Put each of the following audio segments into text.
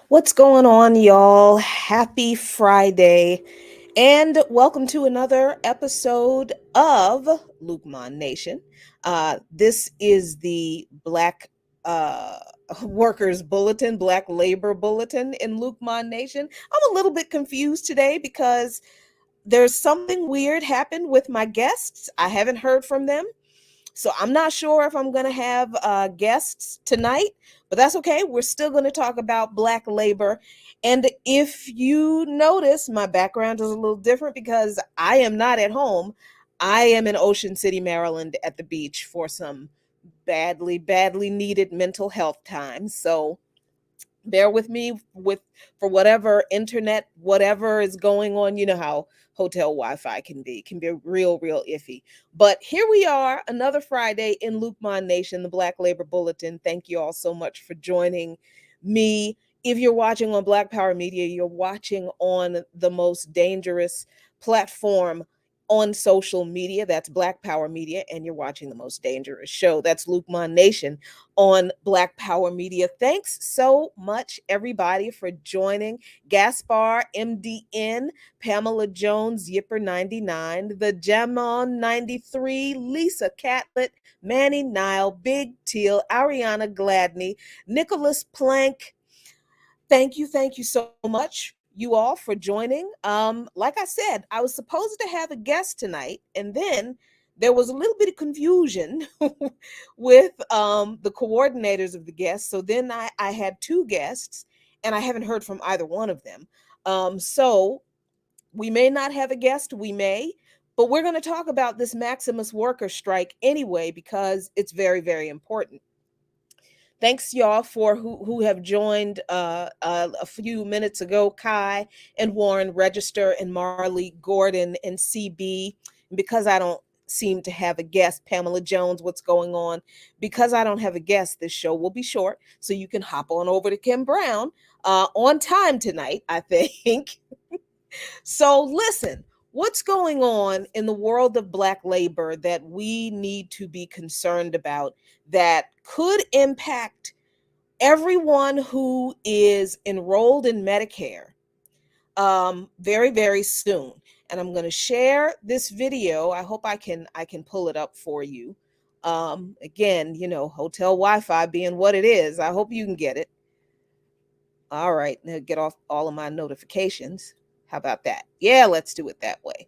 What's going on, y'all? Happy Friday, and welcome to another episode of Lukman Nation. This is the Black Workers Bulletin, Black Labor Bulletin in Lukman Nation. I'm a little bit confused today because there's something weird happened with my guests. I haven't heard from them. So I'm not sure if I'm going to have guests tonight, but that's okay. We're still going to talk about Black labor. And if you notice, my background is a little different because I am not at home. I am in Ocean City, Maryland at the beach for some badly needed mental health time. So bear with me for whatever internet, whatever is going on. You know how hotel Wi-Fi can be real iffy. But here we are, another Friday in Lukman Nation, the Black Labor Bulletin. Thank you all so much for joining me. If you're watching on Black Power Media, you're watching on the most dangerous platform on social media. That's Black Power Media, and you're watching the most dangerous show. That's Lukman Nation on Black Power Media. Thanks so much, everybody, for joining. Gaspar, MDN, Pamela Jones, Yipper99, The Jamon 93, Lisa Catlett, Manny Nile, Big Teal, Ariana Gladney, Nicholas Plank. Thank you so much, you all, for joining. Like I said, I was supposed to have a guest tonight, and then there was a little bit of confusion with the coordinators of the guests. So then I had two guests, and I haven't heard from either one of them. So we may not have a guest, we may, but we're going to talk about this Maximus worker strike anyway, because it's very important. Thanks, y'all, for who have joined a few minutes ago. Kai and Warren Register and Marley Gordon and CB. Because I don't seem to have a guest, Pamela Jones, what's going on? Because I don't have a guest, this show will be short, so you can hop on over to Kim Brown on time tonight, I think. So listen, what's going on in the world of Black labor that we need to be concerned about that could impact everyone who is enrolled in Medicare very soon? And I'm going to share this video. I hope I can pull it up for you. Again, you know, hotel Wi-Fi being what it is, I hope you can get it. All right, now get off all of my notifications. How about that? Yeah, let's do it that way.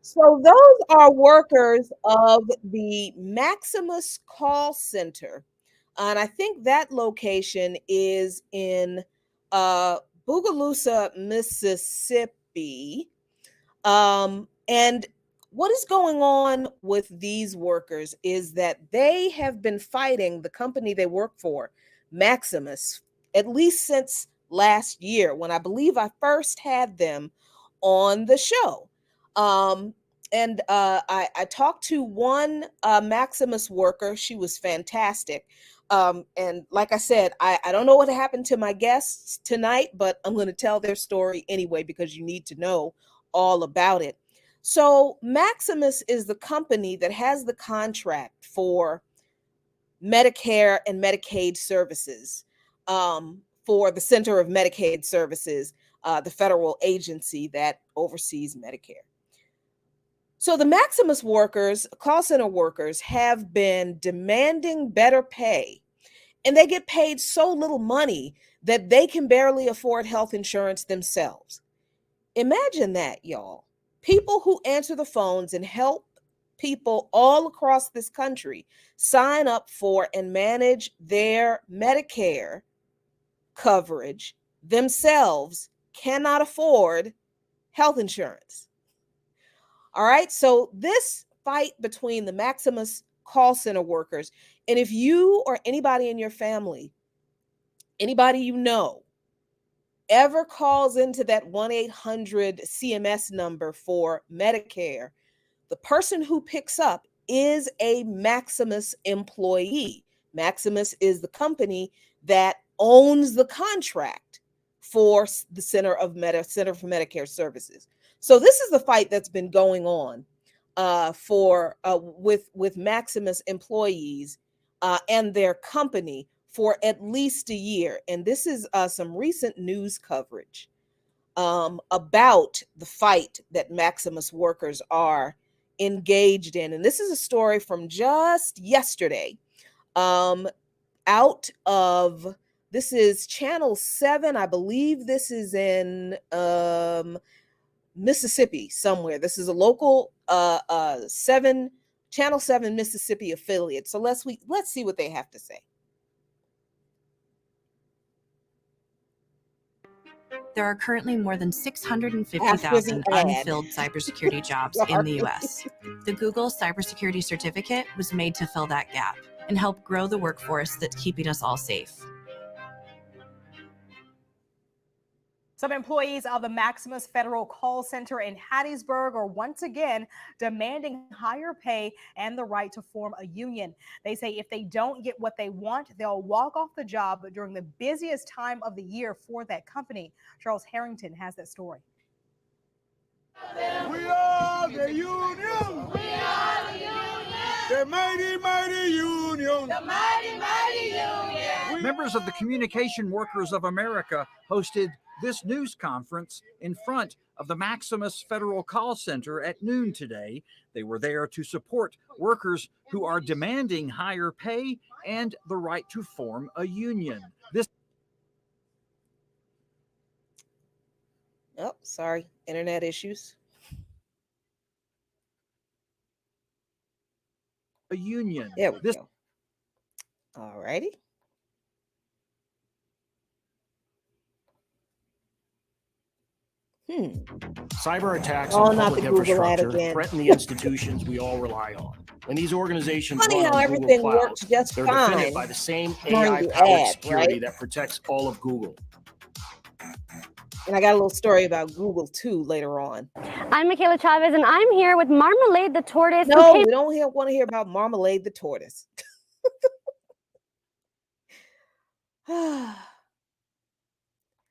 So those are workers of the Maximus call center. And I think that location is in Bogalusa, Mississippi. And what is going on with these workers is that they have been fighting the company they work for, Maximus, at least since last year, when I believe I first had them on the show. And I talked to one Maximus worker. She was fantastic. And like I said, I don't know what happened to my guests tonight, but I'm going to tell their story anyway, because you need to know all about it. So Maximus is the company that has the contract for Medicare and Medicaid services, for the Center of Medicaid Services, the federal agency that oversees Medicare. So the Maximus workers, call center workers, have been demanding better pay, and they get paid so little money that they can barely afford health insurance themselves. Imagine that, y'all. People who answer the phones and help people all across this country sign up for and manage their Medicare coverage themselves cannot afford health insurance. All right, so this fight between the Maximus call center workers, and if you or anybody in your family, anybody you know, ever calls into that 1-800 CMS number for Medicare, the person who picks up is a Maximus employee. Maximus is the company that owns the contract for the Center for Medicare Services. So this is the fight that's been going on with Maximus employees and their company for at least a year. And this is some recent news coverage about the fight that Maximus workers are engaged in. And this is a story from just yesterday. This is Channel 7. I believe this is in Mississippi somewhere. This is a local Channel 7 Mississippi affiliate. So let's see what they have to say. There are currently more than 650,000 unfilled cybersecurity jobs in the U.S. The Google Cybersecurity Certificate was made to fill that gap and help grow the workforce that's keeping us all safe. Some employees of the Maximus Federal Call Center in Hattiesburg are once again demanding higher pay and the right to form a union. They say if they don't get what they want, they'll walk off the job during the busiest time of the year for that company. Charles Harrington has that story. We are the union. We are the union. The mighty, mighty union. The mighty, mighty union. Members of the Communication Workers of America hosted this news conference in front of the Maximus Federal Call Center at noon today. They were there to support workers who are demanding higher pay and the right to form a union. Oh, sorry, internet issues. A union. There we go. All righty. Cyber attacks on public infrastructure threaten the institutions we all rely on. When these organizations run on Google Cloud, they're defended by the same AI-powered security that protects all of Google. And I got a little story about Google too later on. I'm Michaela Chavez, and I'm here with Marmalade the tortoise. No, we don't want to hear about Marmalade the tortoise.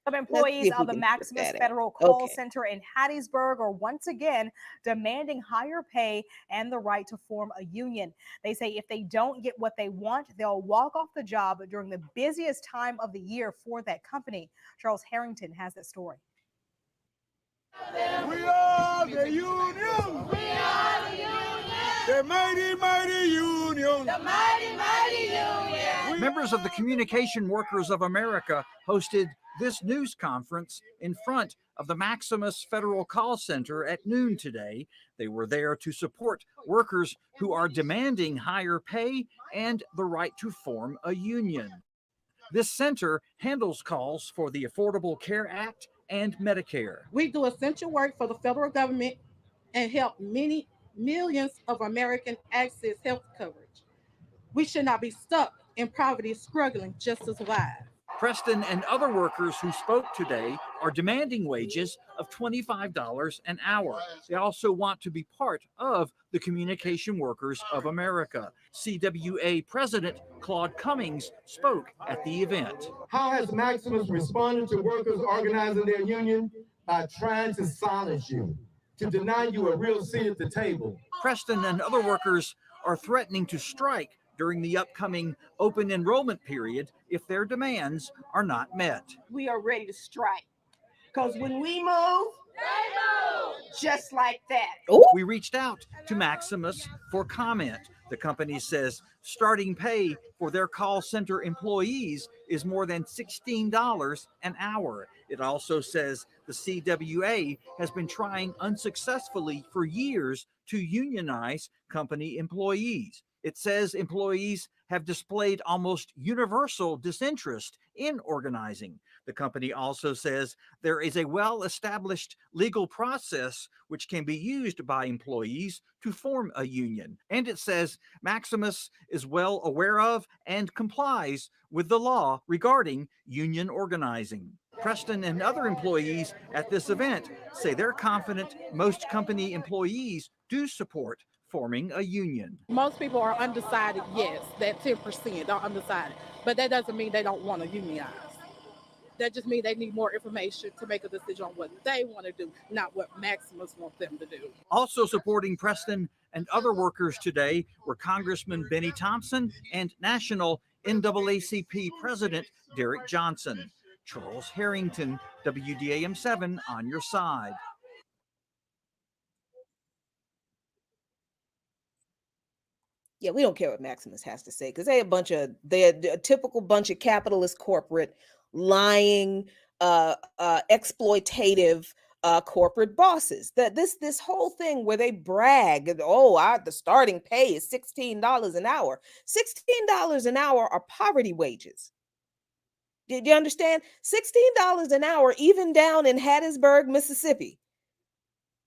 Some employees of the Maximus Federal Call Center in Hattiesburg are once again demanding higher pay and the right to form a union. They say if they don't get what they want, they'll walk off the job during the busiest time of the year for that company. Charles Harrington has that story. We are the union. We are the union. The mighty, mighty union. The mighty, mighty union. Members of the Communication Workers of America hosted this news conference in front of the Maximus Federal Call Center at noon today. They were there to support workers who are demanding higher pay and the right to form a union. This center handles calls for the Affordable Care Act and Medicare. We do essential work for the federal government and help many millions of Americans access health coverage. We should not be stuck in poverty, struggling just to survive. Preston and other workers who spoke today are demanding wages of $25 an hour. They also want to be part of the Communication Workers of America. CWA President Claude Cummings spoke at the event. How has Maximus responded to workers organizing their union? By trying to silence you, to deny you a real seat at the table. Preston and other workers are threatening to strike during the upcoming open enrollment period if their demands are not met. We are ready to strike, because when we move, they move, just like that. We reached out to Maximus for comment. The company says starting pay for their call center employees is more than $16 an hour. It also says the CWA has been trying unsuccessfully for years to unionize company employees. It says employees have displayed almost universal disinterest in organizing. The company also says there is a well-established legal process which can be used by employees to form a union. And it says Maximus is well aware of and complies with the law regarding union organizing. Preston and other employees at this event say they're confident most company employees do support forming a union. Most people are undecided, yes, that 10% are undecided, but that doesn't mean they don't want to unionize. That just means they need more information to make a decision on what they want to do, not what Maximus wants them to do. Also supporting Preston and other workers today were Congressman Benny Thompson and National NAACP President Derek Johnson. Charles Harrington, WDAM 7 on your side. Yeah, we don't care what Maximus has to say because they're a typical bunch of capitalist corporate lying, exploitative corporate bosses. That this whole thing where they brag, the starting pay is $16 an hour. $16 an hour are poverty wages. Did you understand? $16 an hour, even down in Hattiesburg, Mississippi.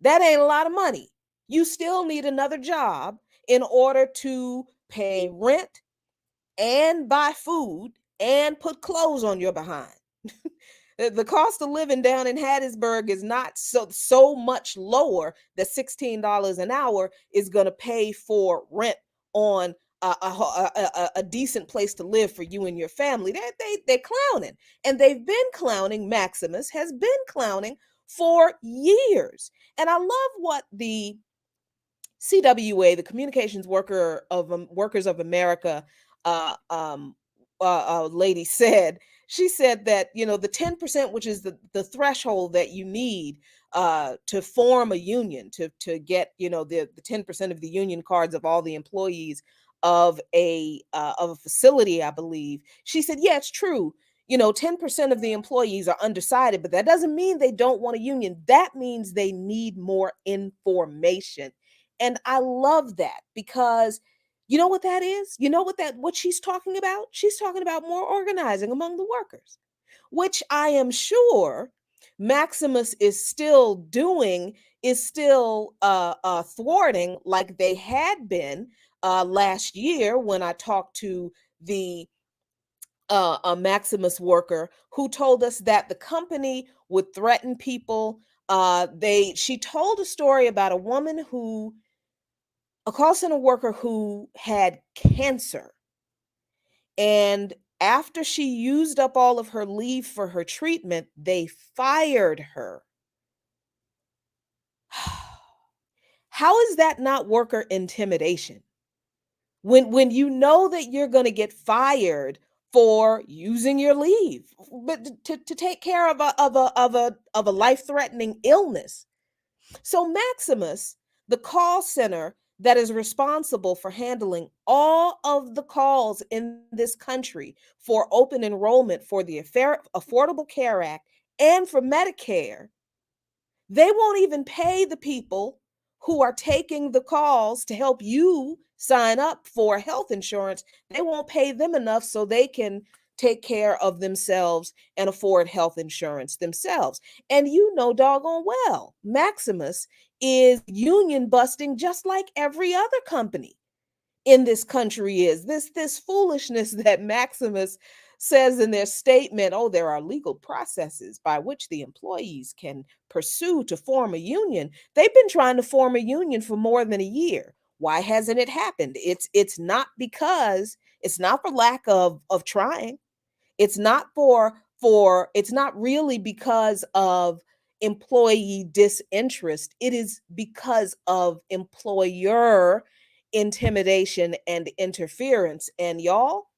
That ain't a lot of money. You still need another job in order to pay rent and buy food and put clothes on your behind. The cost of living down in Hattiesburg is not so much lower that $16 an hour is going to pay for rent on a decent place to live for you and your family. They're clowning, and they've been clowning. Maximus has been clowning for years. And I love what the CWA, the Communications Workers of America, lady said. She said that, the 10%, which is the threshold that you need to form a union, to get, the 10% of the union cards of all the employees of a facility, I believe. She said, yeah, it's true. 10% of the employees are undecided, but that doesn't mean they don't want a union. That means they need more information. And I love that because you know what that is? You know what she's talking about? She's talking about more organizing among the workers, which I am sure Maximus is still doing, is still thwarting, like they had been last year when I talked to a Maximus worker who told us that the company would threaten people. She told a story about a call center worker who had cancer. And after she used up all of her leave for her treatment, they fired her. How is that not worker intimidation? When you know that you're going to get fired for using your leave, but to take care of a life-threatening illness. So Maximus, the call center that is responsible for handling all of the calls in this country for open enrollment for the Affordable Care Act and for Medicare, they won't even pay the people who are taking the calls to help you sign up for health insurance. They won't pay them enough so they can take care of themselves and afford health insurance themselves. And you know doggone well, Maximus is union busting just like every other company in this country is. This foolishness that Maximus says in their statement, there are legal processes by which the employees can pursue to form a union. They've been trying to form a union for more than a year. Why hasn't it happened? It's not for lack of trying. It's not it's not really because of employee disinterest. It is because of employer intimidation and interference. And y'all,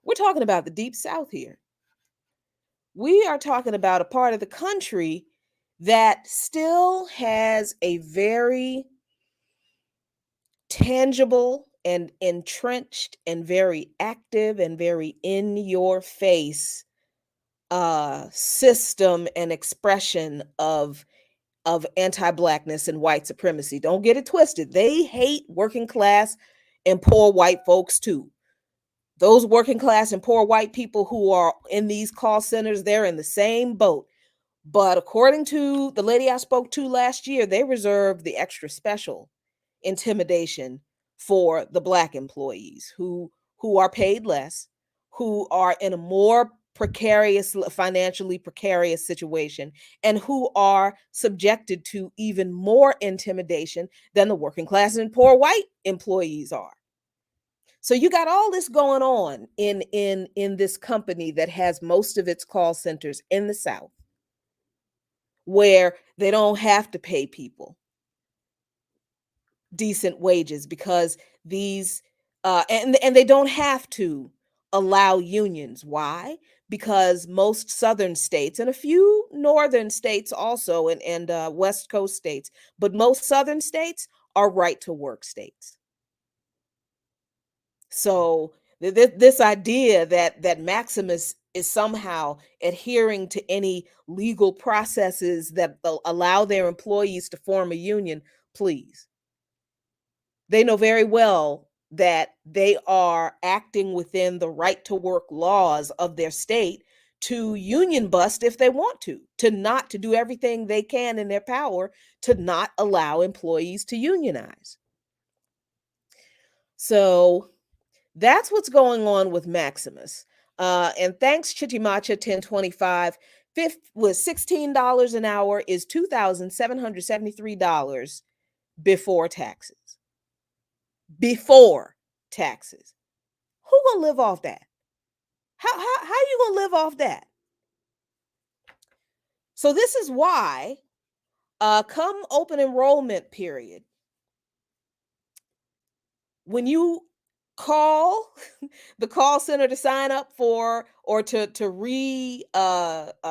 we're talking about the Deep South here. We are talking about a part of the country that still has a very tangible and entrenched and very active and very in your face system and expression of anti-blackness and white supremacy. Don't get it twisted. They hate working class and poor white folks too. Those working class and poor white people who are in these call centers, they're in the same boat. But according to the lady I spoke to last year, they reserved the extra special intimidation for the Black employees who are paid less, who are in a more precarious, financially precarious situation, and who are subjected to even more intimidation than the working class and poor white employees are. So you got all this going on in this company that has most of its call centers in the South, where they don't have to pay people decent wages because these and they don't have to allow unions. Why? Because most southern states and a few northern states also, and West Coast states, but most southern states are right to work states. So this idea that Maximus is somehow adhering to any legal processes that allow their employees to form a union, please. They know very well that they are acting within the right to work laws of their state to union bust if they want to not to do everything they can in their power to not allow employees to unionize. So that's what's going on with Maximus. And thanks, Chichimacha 1025. Fifth was $16 an hour is $2,773 before taxes. Before taxes. Who gonna live off that? How you gonna live off that? So this is why come open enrollment period, when you call the call center to sign up for or to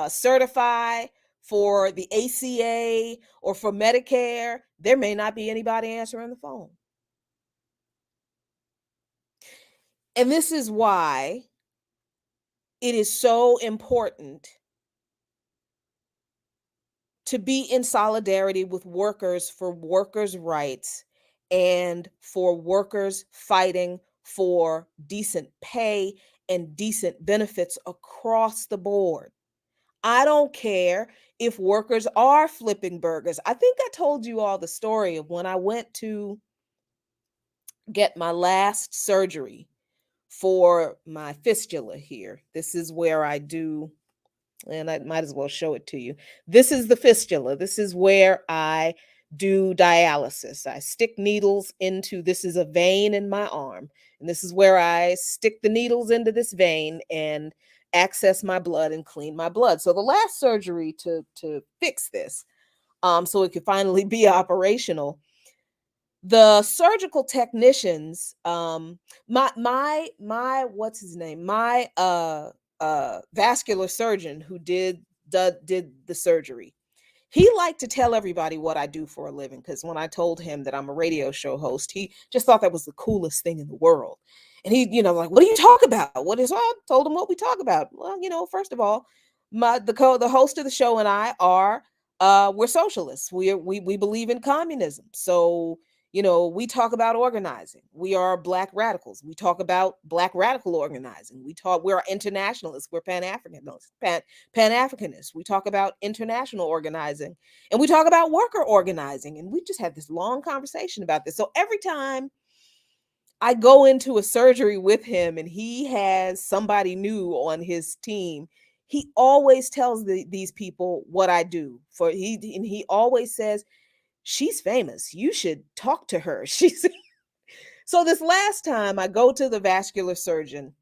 certify for the ACA or for Medicare, there may not be anybody answering the phone. And this is why it is so important to be in solidarity with workers for workers' rights and for workers fighting for decent pay and decent benefits across the board. I don't care if workers are flipping burgers. I think I told you all the story of when I went to get my last surgery for my fistula here. This is where I do, and I might as well show it to you. This is the fistula. This is where I do dialysis. I stick needles into, this is a vein in my arm, and this is where I stick the needles into this vein and access my blood and clean my blood. So the last surgery to fix this, so it could finally be operational, the surgical technicians, my what's his name, my vascular surgeon who did the surgery, he liked to tell everybody what I do for a living, because when I told him that I'm a radio show host, he just thought that was the coolest thing in the world. And he, like, what do you talk about? What is, I told him what we talk about. Well, first of all, the host of the show and I are we're socialists. We believe in communism. So we talk about organizing. We are Black radicals. We talk about Black radical organizing. We're internationalists. We're Pan-Africanists. We talk about international organizing, and we talk about worker organizing. And we just had this long conversation about this. So every time I go into a surgery with him and he has somebody new on his team, he always tells these people what I do and he always says, she's famous. You should talk to her. So this last time I go to the vascular surgeon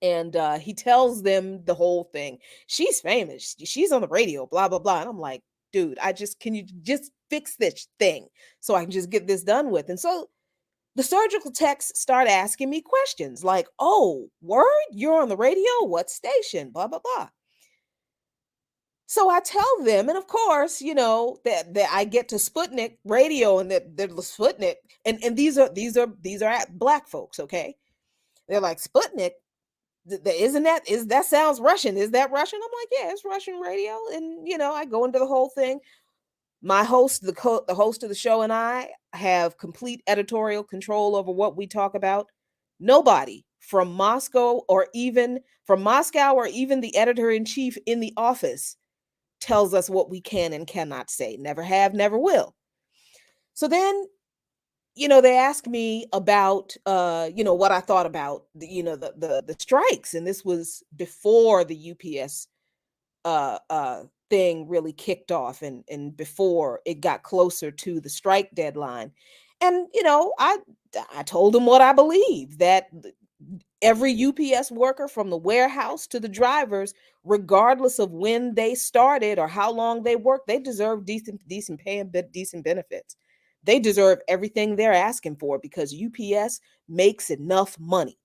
and he tells them the whole thing. She's famous. She's on the radio, blah, blah, blah. And I'm like, dude, can you just fix this thing so I can just get this done with? And so the surgical techs start asking me questions like, oh, word, you're on the radio? What station? Blah, blah, blah. So I tell them, and of course, that I get to Sputnik radio, and that the Sputnik, and these are Black folks, okay? They're like, Sputnik, that sounds Russian? Is that Russian? I'm like, yeah, it's Russian radio, and I go into the whole thing. My host, the host of the show, and I have complete editorial control over what we talk about. Nobody from Moscow or even the editor-in-chief in the office tells us what we can and cannot say. Never have, never will. So then, they asked me about, what I thought about the strikes, and this was before the UPS thing really kicked off, and before it got closer to the strike deadline. And I told them what I believe, that every UPS worker, from the warehouse to the drivers, regardless of when they started or how long they worked, they deserve decent pay and decent benefits. They deserve everything they're asking for, because UPS makes enough money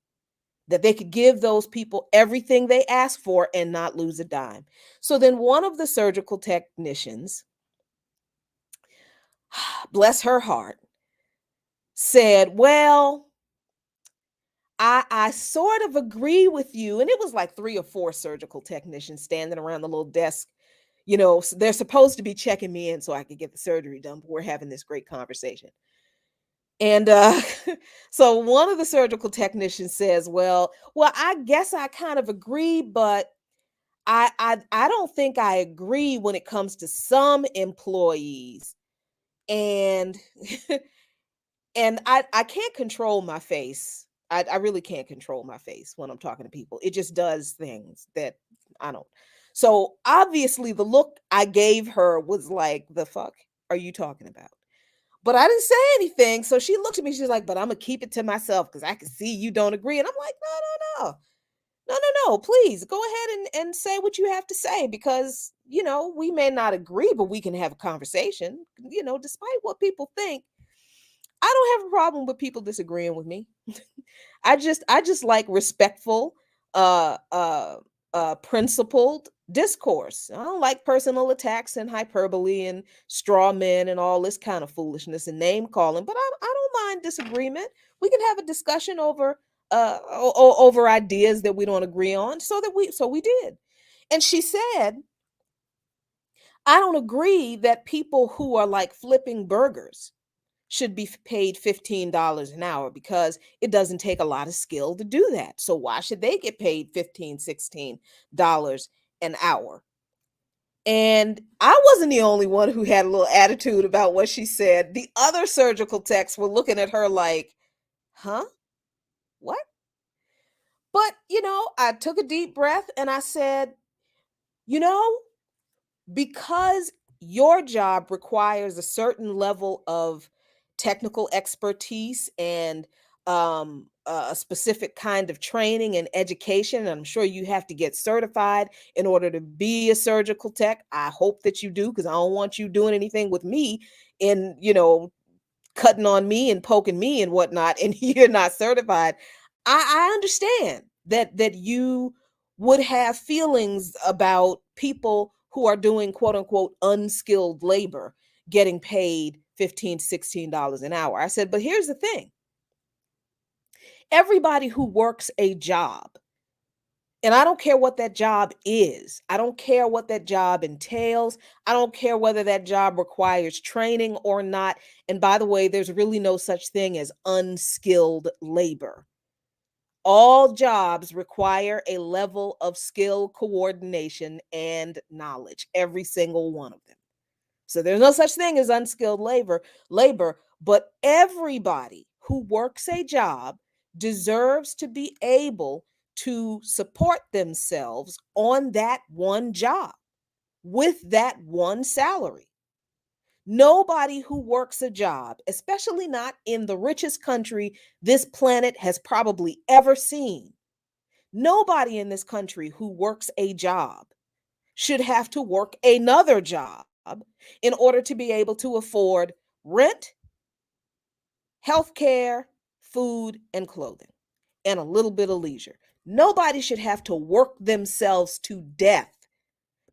that they could give those people everything they ask for and not lose a dime. So then one of the surgical technicians, bless her heart, said, well, I sort of agree with you. And it was like 3 or 4 surgical technicians standing around the little desk. They're supposed to be checking me in so I could get the surgery done, but we're having this great conversation. And so one of the surgical technicians says, well, I guess I kind of agree, but I don't think I agree when it comes to some employees. And and I can't control my face. I really can't control my face when I'm talking to people. It just does things that I don't. So obviously the look I gave her was like, the fuck are you talking about? But I didn't say anything. So she looked at me, she's like, but I'm gonna keep it to myself because I can see you don't agree. And I'm like, no, please go ahead and say what you have to say, because we may not agree, but we can have a conversation. Despite what people think, I don't have a problem with people disagreeing with me. I just like respectful, principled discourse. I don't like personal attacks and hyperbole and straw men and all this kind of foolishness and name calling. But I don't mind disagreement. We can have a discussion over over ideas that we don't agree on. So we did. And she said, I don't agree that people who are like flipping burgers should be paid $15 an hour, because it doesn't take a lot of skill to do that. So why should they get paid $15, $16 an hour? And I wasn't the only one who had a little attitude about what she said. The other surgical techs were looking at her like, huh? What? But, I took a deep breath and I said, because your job requires a certain level of technical expertise and a specific kind of training and education, and I'm sure you have to get certified in order to be a surgical tech. I hope that you do, because I don't want you doing anything with me and cutting on me and poking me and whatnot, and you're not certified. I understand that you would have feelings about people who are doing quote unquote unskilled labor getting paid $15, $16 an hour. I said, but here's the thing. Everybody who works a job, and I don't care what that job is. I don't care what that job entails. I don't care whether that job requires training or not. And by the way, there's really no such thing as unskilled labor. All jobs require a level of skill, coordination, and knowledge, every single one of them. So there's no such thing as unskilled labor, but everybody who works a job deserves to be able to support themselves on that one job with that one salary. Nobody who works a job, especially not in the richest country this planet has probably ever seen, nobody in this country who works a job should have to work another job in order to be able to afford rent, health care, food, and clothing, and a little bit of leisure. Nobody should have to work themselves to death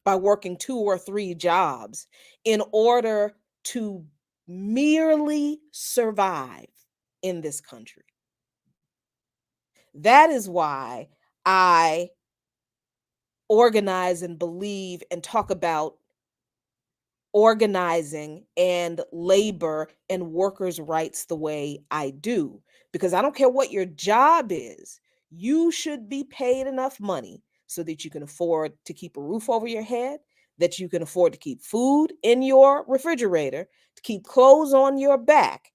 by working 2 or 3 jobs in order to merely survive in this country. That is why I organize and believe and talk about organizing and labor and workers' rights the way I do. Because I don't care what your job is, you should be paid enough money so that you can afford to keep a roof over your head, that you can afford to keep food in your refrigerator, to keep clothes on your back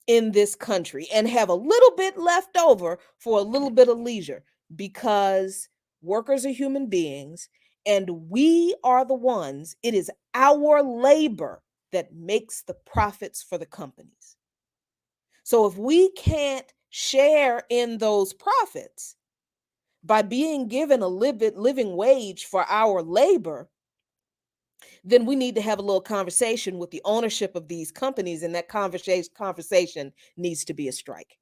in this country, and have a little bit left over for a little bit of leisure, because workers are human beings and we are the ones, it is our labor that makes the profits for the companies. So if we can't share in those profits by being given a living wage for our labor, then we need to have a little conversation with the ownership of these companies, and that conversation needs to be a strike.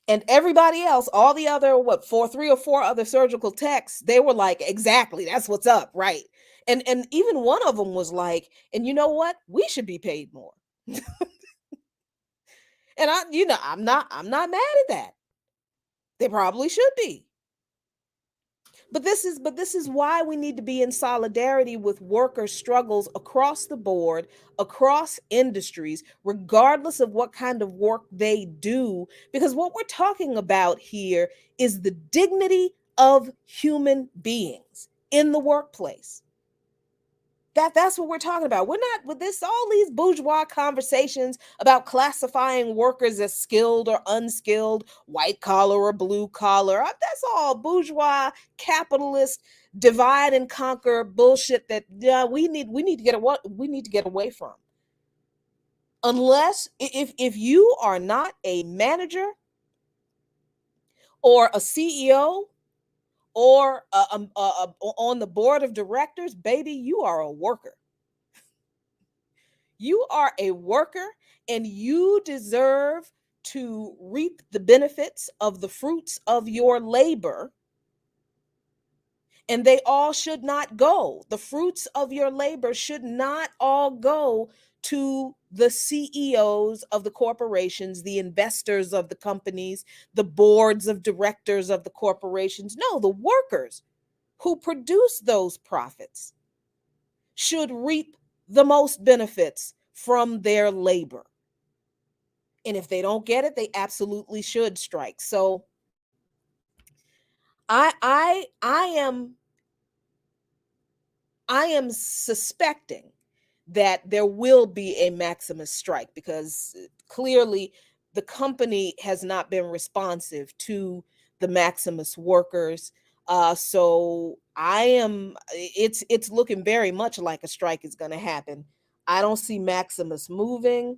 And everybody else, all the other, 3 or 4 other surgical techs, they were like, exactly, that's what's up, right? And even one of them was like, and you know what? We should be paid more. And I'm not mad at that. They probably should be. But this is why we need to be in solidarity with worker struggles across the board, across industries, regardless of what kind of work they do. Because what we're talking about here is the dignity of human beings in the workplace. That's what we're talking about. We're not with this, all these bourgeois conversations about classifying workers as skilled or unskilled, white collar or blue collar. That's all bourgeois capitalist divide and conquer bullshit that we need to get away from. Unless if you are not a manager or a CEO or on the board of directors, baby, you are a worker. You are a worker and you deserve to reap the benefits of the fruits of your labor. And they all should not go. The fruits of your labor should not all go to the CEOs of the corporations, the investors of the companies, the boards of directors of the corporations. No, the workers who produce those profits should reap the most benefits from their labor. And if they don't get it, they absolutely should strike. So I am suspecting that there will be a Maximus strike, because clearly the company has not been responsive to the Maximus workers. So it's looking very much like a strike is going to happen. I don't see Maximus moving.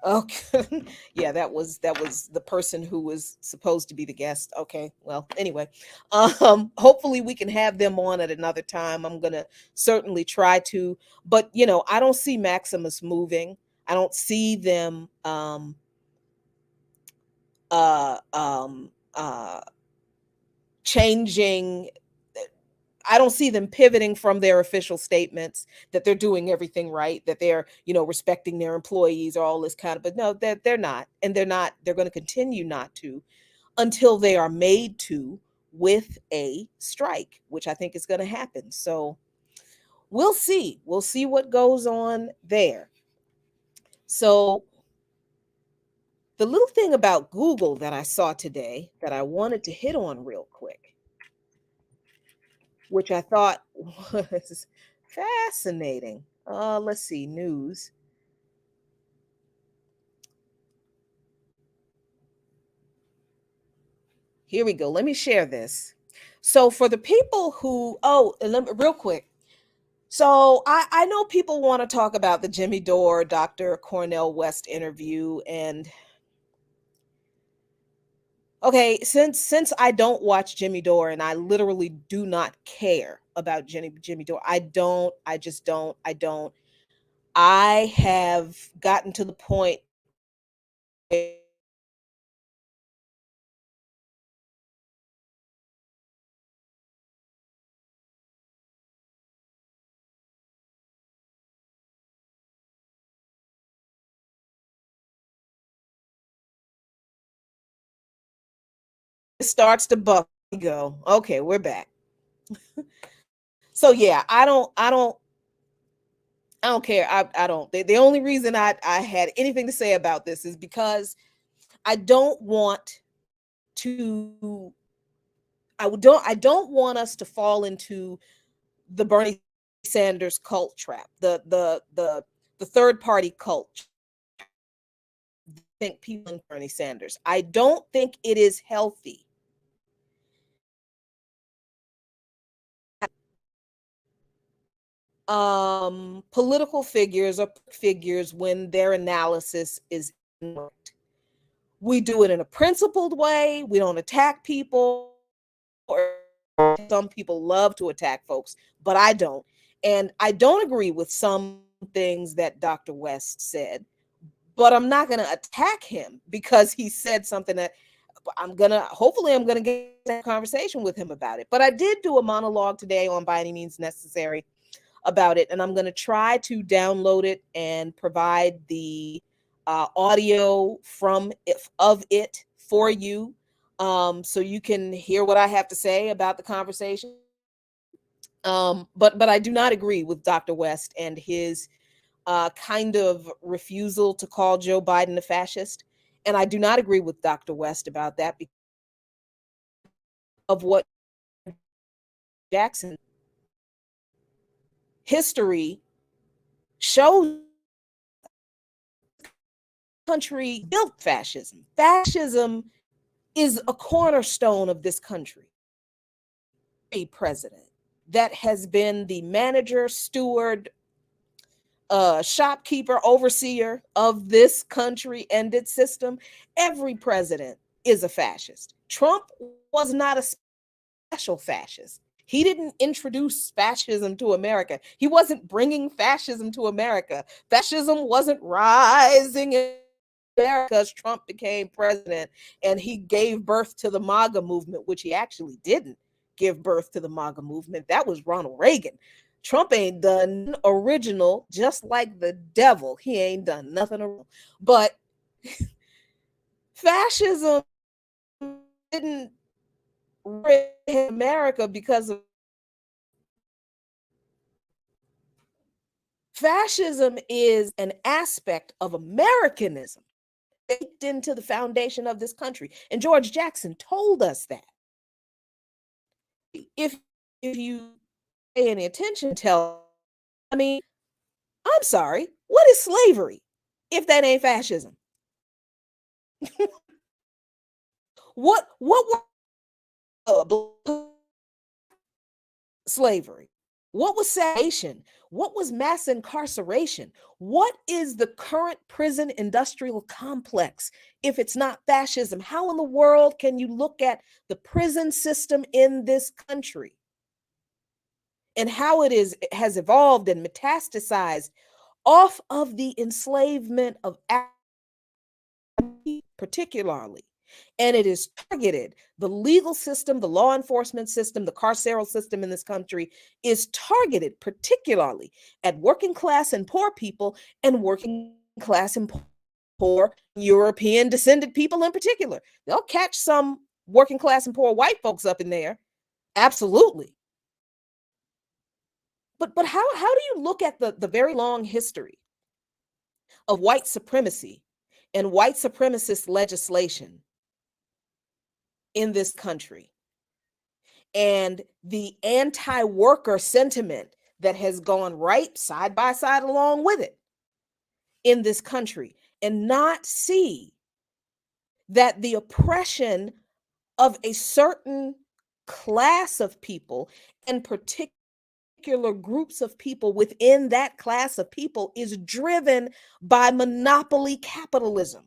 Okay. Yeah, that was the person who was supposed to be the guest. Okay. Well, anyway, hopefully we can have them on at another time. I'm going to certainly try to, but I don't see Maximus moving. I don't see them uh um uh changing. I don't see them pivoting from their official statements that they're doing everything right, that they're, respecting their employees or all this kind of, but no, they're not. And they're going to continue not to until they are made to with a strike, which I think is going to happen. So we'll see. We'll see what goes on there. So the little thing about Google that I saw today that I wanted to hit on real quick, which I thought was fascinating. Let's see, news. Here we go. Let me share this. So for the people who, real quick. So I know people want to talk about the Jimmy Dore, Dr. Cornel West interview, and okay, since I don't watch Jimmy Dore and I literally do not care about Jimmy Dore, I just don't, I have gotten to the point starts to buff. Go. Okay, we're back. So yeah, I don't care. I don't. The only reason I had anything to say about this is because I don't want to. I don't want us to fall into the Bernie Sanders cult trap, the third party cult. Think people in Bernie Sanders. I don't think it is healthy. Political figures or figures when their analysis is incorrect. We do it in a principled way. We don't attack people. Or some people love to attack folks, but I don't. And I don't agree with some things that Dr. West said, but I'm not going to attack him because he said something that hopefully I'm going to get a conversation with him about it. But I did do a monologue today on By Any Means Necessary about it, and I'm going to try to download it and provide the audio of it for you, so you can hear what I have to say about the conversation. But I do not agree with Dr. West and his kind of refusal to call Joe Biden a fascist, and I do not agree with Dr. West about that because of what Jackson history shows. Country built fascism. Fascism is a cornerstone of this country. A president that has been the manager, steward, shopkeeper, overseer of this country and its system. Every president is a fascist. Trump was not a special fascist. He didn't introduce fascism to America. He wasn't bringing fascism to America. Fascism wasn't rising in because Trump became president and he gave birth to the MAGA movement, which he actually didn't give birth to the MAGA movement. That was Ronald Reagan. Trump ain't done original, just like the devil. He ain't done nothing original. But fascism didn't rid America because of fascism is an aspect of Americanism baked into the foundation of this country. And George Jackson told us that. If you pay any attention, I'm sorry, what is slavery if that ain't fascism? What was slavery? What was segregation? What was mass incarceration? What is the current prison industrial complex if it's not fascism? How in the world can you look at the prison system in this country and how it has evolved and metastasized off of the enslavement of particularly, and it is targeted. The legal system, the law enforcement system, the carceral system in this country is targeted particularly at working class and poor people, and working class and poor European descended people in particular. They'll catch some working class and poor white folks up in there, absolutely. But how do you look at the very long history of white supremacy and white supremacist legislation in this country and the anti-worker sentiment that has gone right side by side along with it in this country, and not see that the oppression of a certain class of people and particular groups of people within that class of people is driven by monopoly capitalism?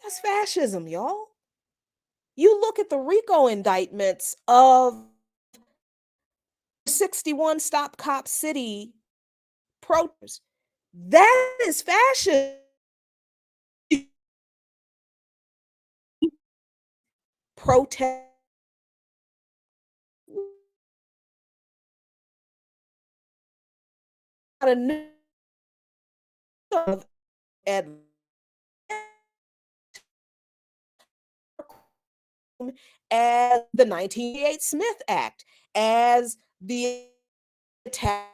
That's fascism, y'all. You look at the RICO indictments of 61 Stop Cop City protesters. That is fascism. Protest. as the 1988 Smith Act, as the attack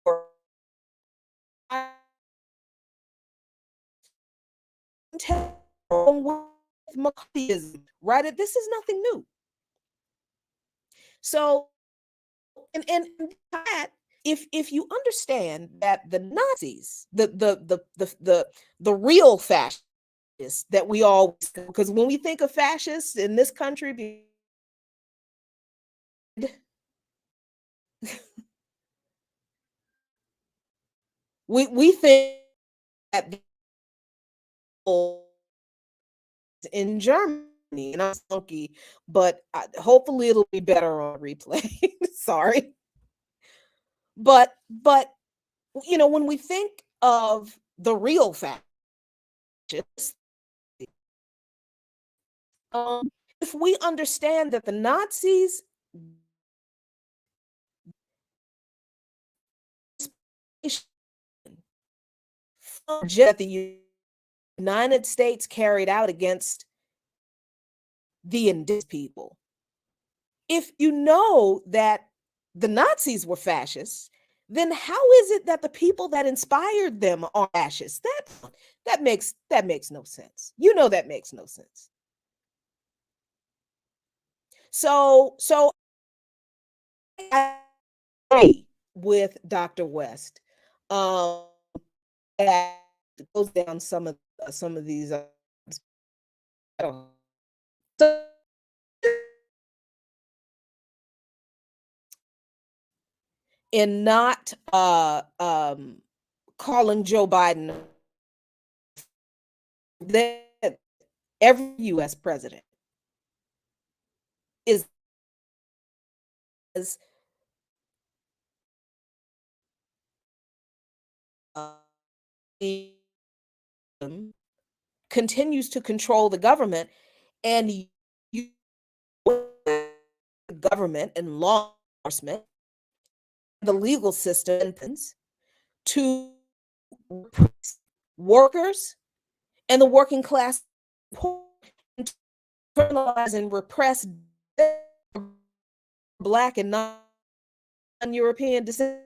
with McCarthyism, right? This is nothing new. So, and that, if you understand that the Nazis, the real fascists that we all, because when we think of fascists in this country, we think that in Germany, and I'm funky, but hopefully it'll be better on replay. Sorry, but you know, when we think of the real fascists, if we understand that the Nazis that the United States carried out against the indigenous people, if you know that the Nazis were fascists, then how is it that the people that inspired them are fascists? That makes no sense. You know, that makes no sense. So I agree with Dr. West. That goes down some of these. In not calling Joe Biden that every U.S. president is continues to control the government, and you, the government and law enforcement, the legal system, to workers and the working class, criminalize and repress Black and non-European descent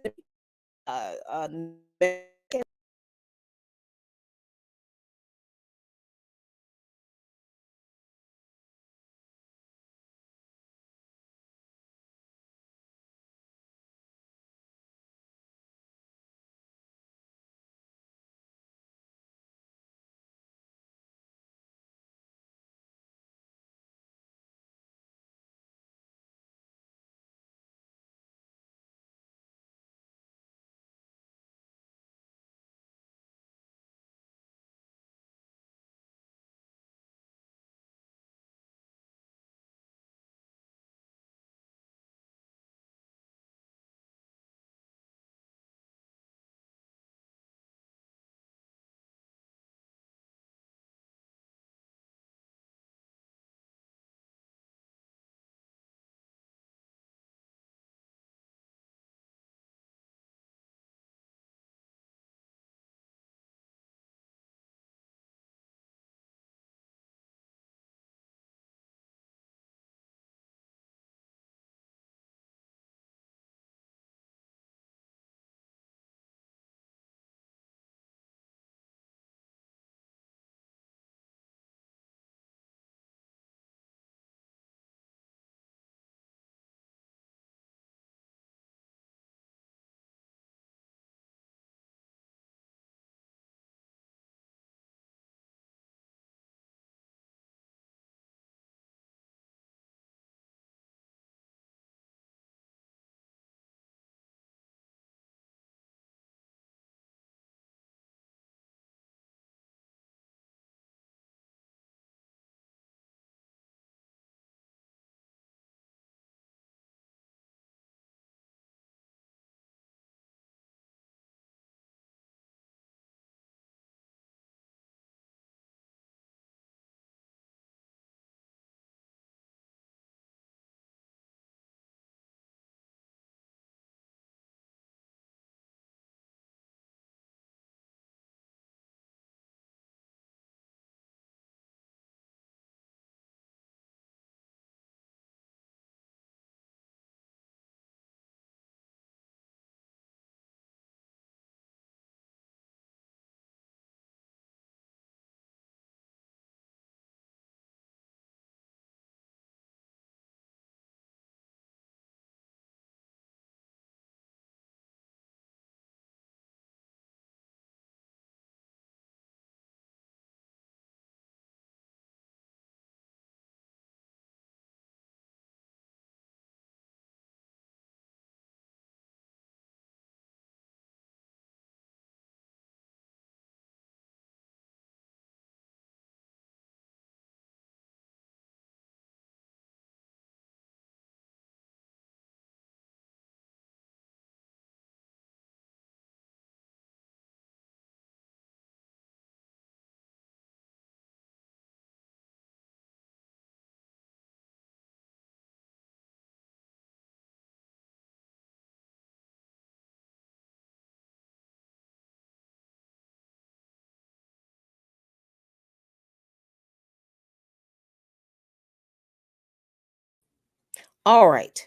All right.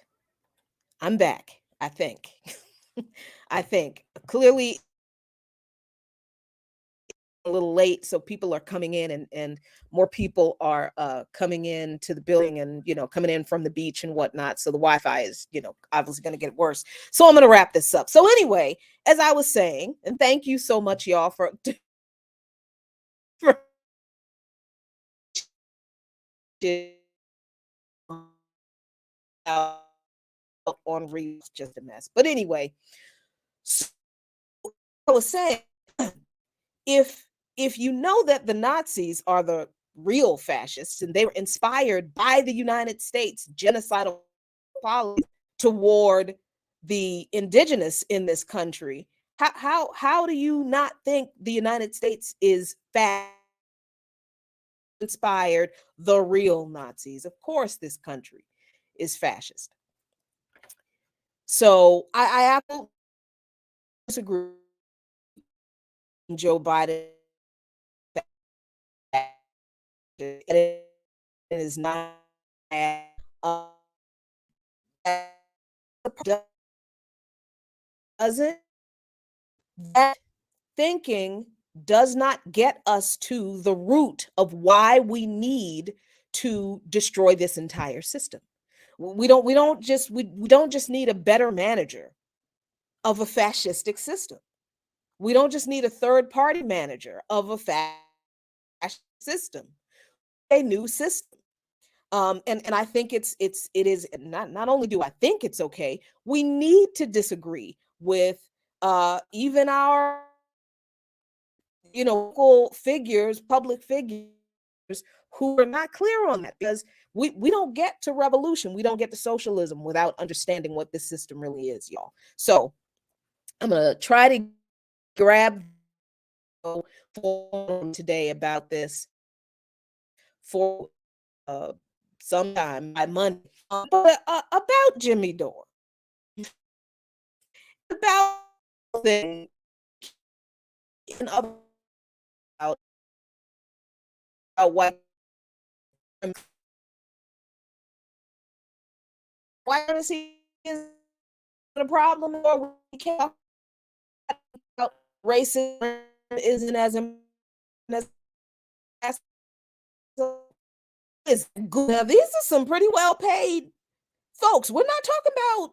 I'm back, I think. I think. Clearly a little late, so people are coming in and more people are coming in to the building and coming in from the beach and whatnot. So the Wi-Fi is obviously going to get worse. So I'm going to wrap this up. So anyway, as I was saying, and thank you so much, y'all, for on reads just a mess. But anyway, so I was saying, if you know that the Nazis are the real fascists and they were inspired by the United States genocidal policy toward the indigenous in this country, how do you not think the United States is inspired the real Nazis? Of course, this country is fascist. So I absolutely disagree. Joe Biden is not doesn't that thinking does not get us to the root of why we need to destroy this entire system. We don't just need a better manager of a fascistic system. We don't just need a third party manager of a fascist system. A new system. And I think it is not only do I think it's okay, we need to disagree with even our figures, public figures who are not clear on that, because we don't get to revolution, we don't get to socialism without understanding what this system really is, y'all. So I'm gonna try to grab today about this for sometime by Monday, about Jimmy Dore, about things and about white supremacy is a problem, or we can't about racism isn't as is good. Now, these are some pretty well paid folks. We're not talking about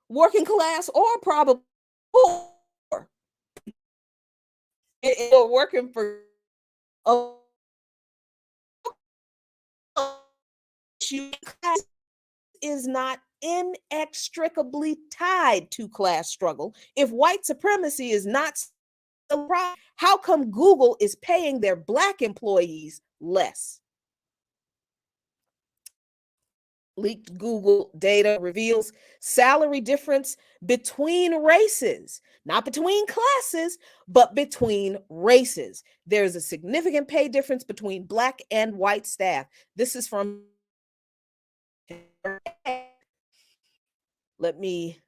working class or probably poor. Working for class is not inextricably tied to class struggle. If white supremacy is not a problem, how come Google is paying their Black employees less? Leaked Google data reveals salary difference between races, not between classes, but between races. There's a significant pay difference between Black and white staff. This is from, let me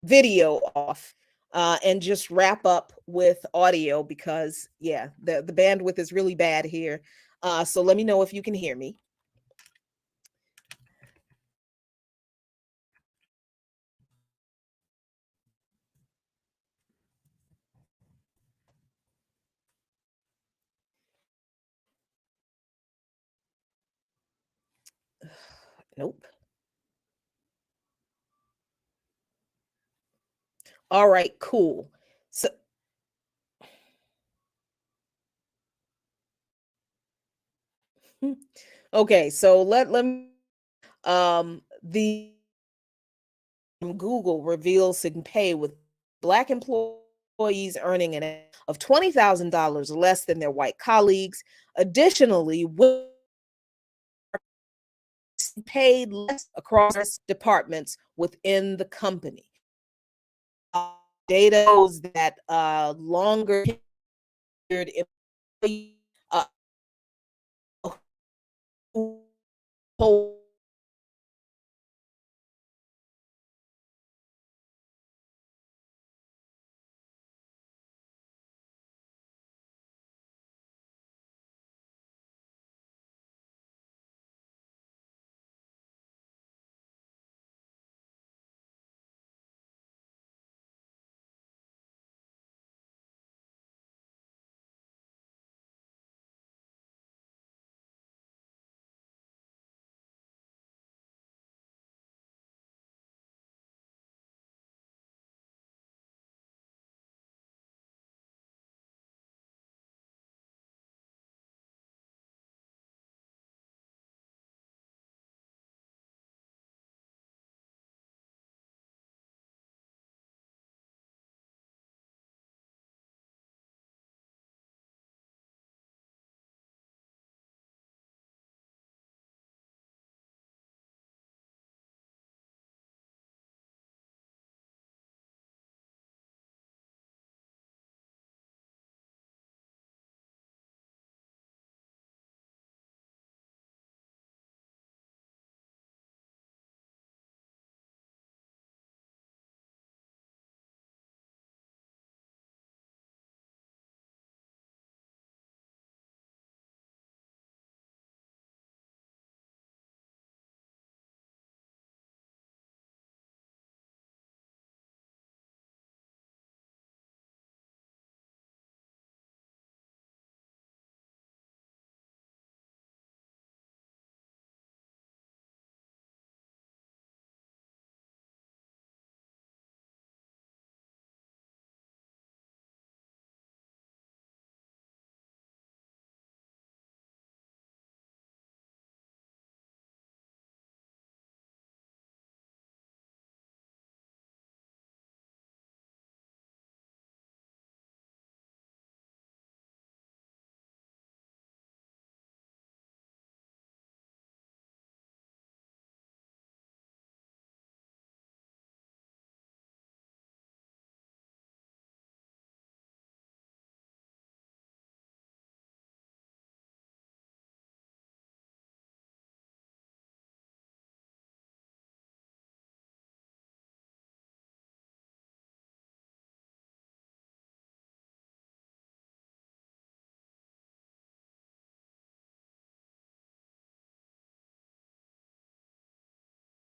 video off and just wrap up with audio because, yeah, the bandwidth is really bad here. So let me know if you can hear me. Nope. All right, cool. So okay, so let me the Google reveals and pay with Black employees earning an of $20,000 less than their white colleagues. Additionally, paid less across departments within the company. Data shows that longer tenured employees hold